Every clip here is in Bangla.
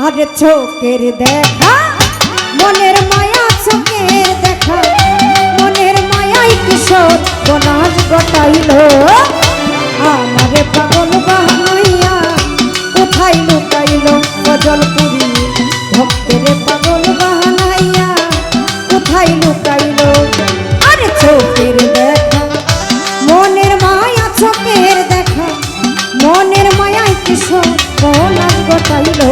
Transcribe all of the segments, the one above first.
আরে চোখের দেখা মনের মায়া, চোখের দেখা মনের মায়াই কিশোর বনাশ গটাইলো আমারে পাগল বানাইয়া কোথায় লুকাইলো গজলপুরি ভক্তের পাগল বানাইয়া কোথায় লুকাইলো। আরে চোখের দেখা মনের মায়া, চোখের দেখা মনের মায়াই কিশোর বনাশ গটাইলো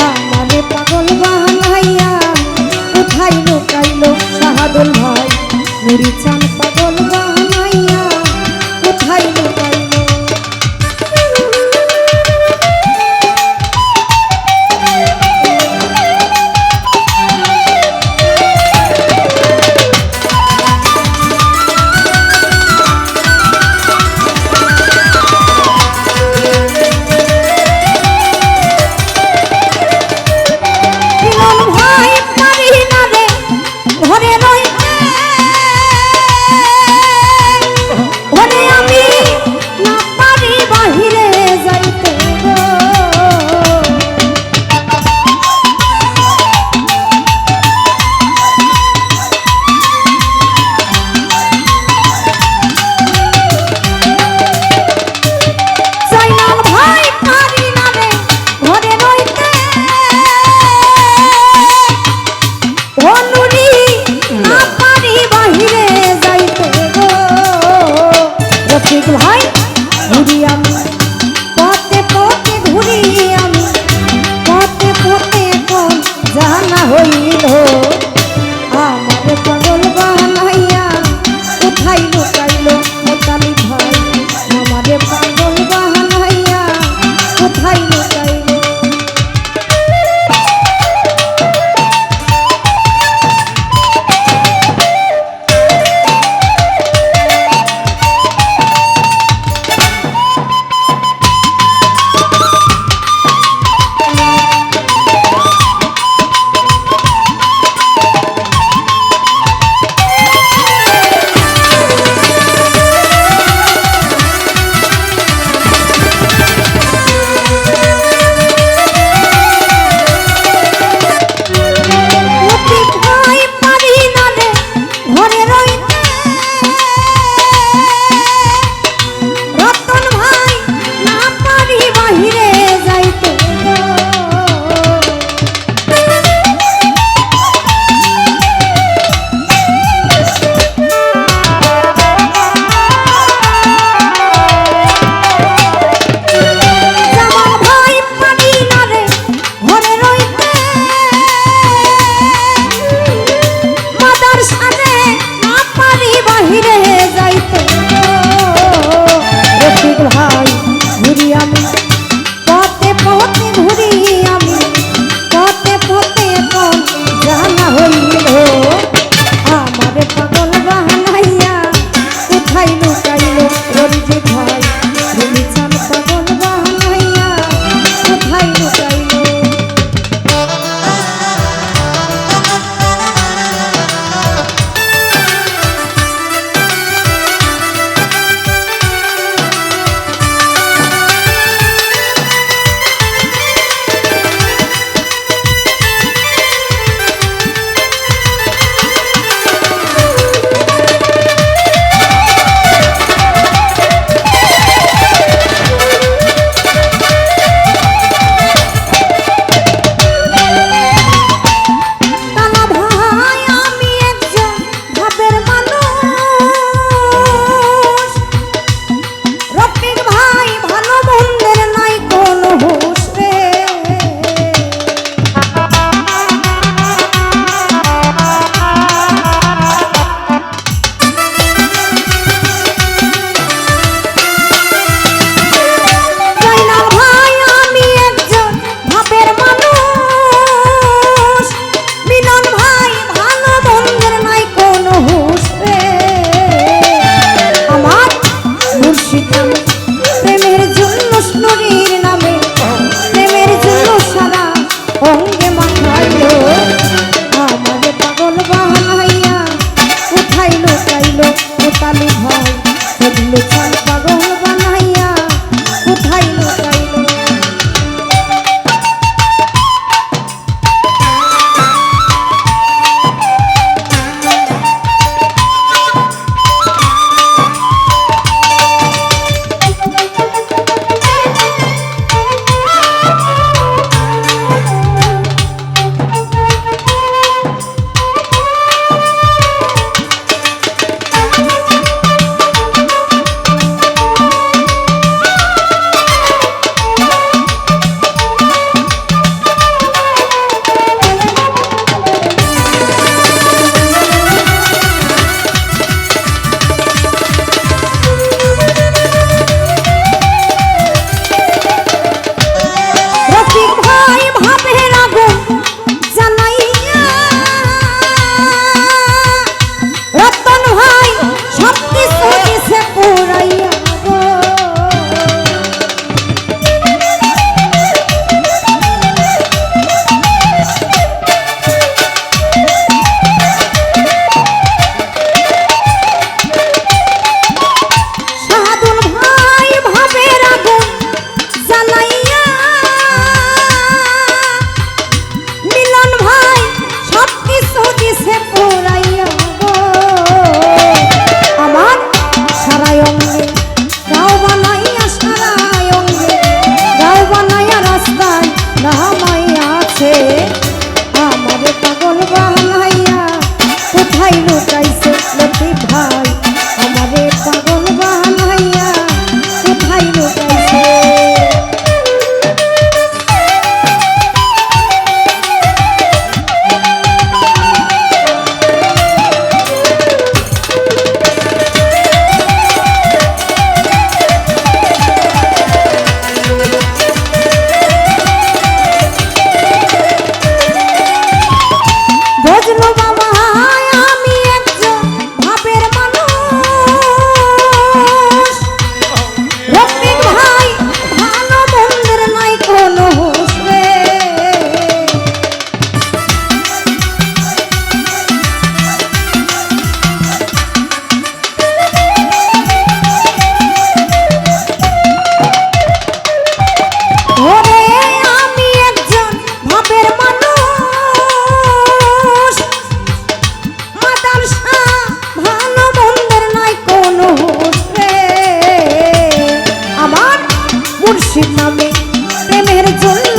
আমারে পাগল বানাইয়া কোথায় লুকাইলো। শাহাদুল ভাই নুরি চান পাগল বানাইয়া কোথায় লুকাইলো।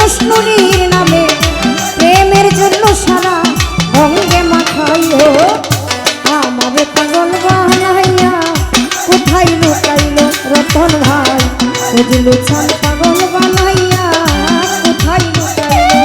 কৃষ্ণনীর নামে প্রেমের জন্য সারা অঙ্গে মাখাইলো আমারে পাগল বানাইয়া কোথায় লুকাইলো রতন ভাই বুঝলু ছান পাগল বানাইয়া কোথায় লুকাইলো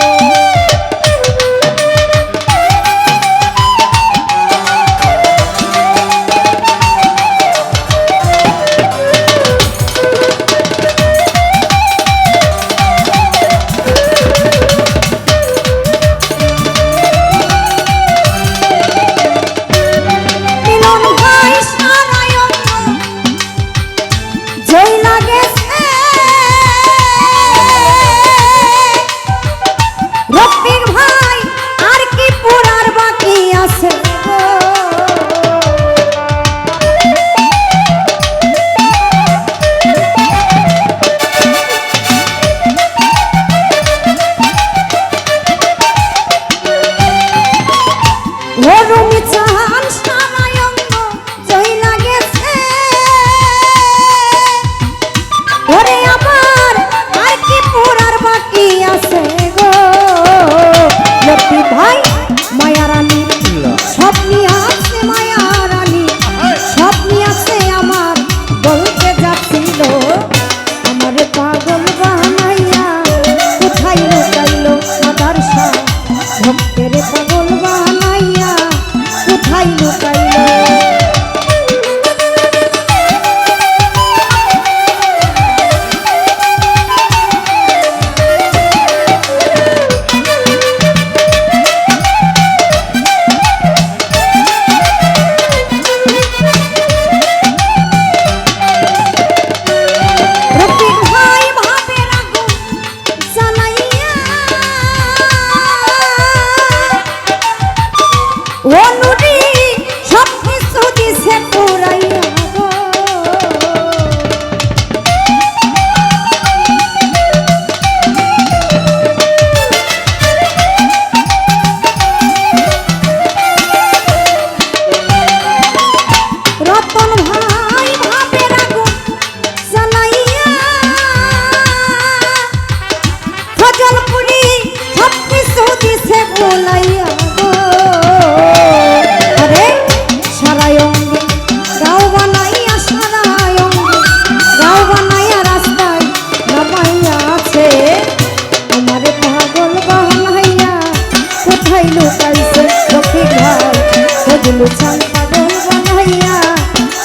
লুছান পাগল বানাইয়া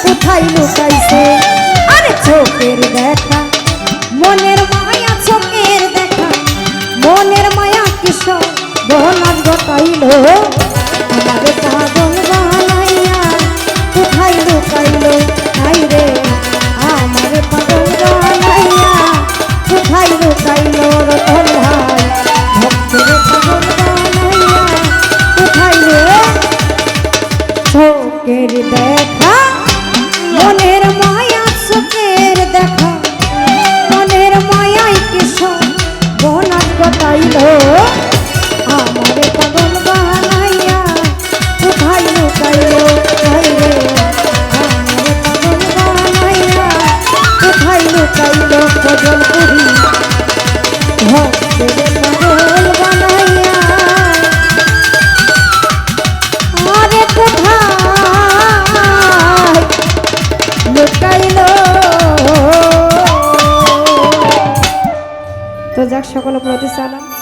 কোথায় লুকাইছে আরে চোখের দেখা মনের মায়া চোখের দেখা মনের মায়া কিশোর বনাজ ঘটাইলো আমারে পাগল বানাইয়া কোথায় লুকাইলো হাই রে আমারে পাগল বানাইয়া কোথায় লুকাইলো রতন ভাই ভক্তের পাগল বানাইয়া কোথায় চোখের দেখা মনের মায়া চোখের দেখা মনের মায়াই কিশোর বনাজ ঘটাইলো আমারে পাগল বানাইয়া কোথায় লুকাইলো হাই রে আমারে পাগল বানাইয়া কোথায় লুকাইলো ভজন করি ভক্তের পাগল বানাইয়া আরে কোথায় লুকাইলো। তো যাক সকল প্রতি সালাম।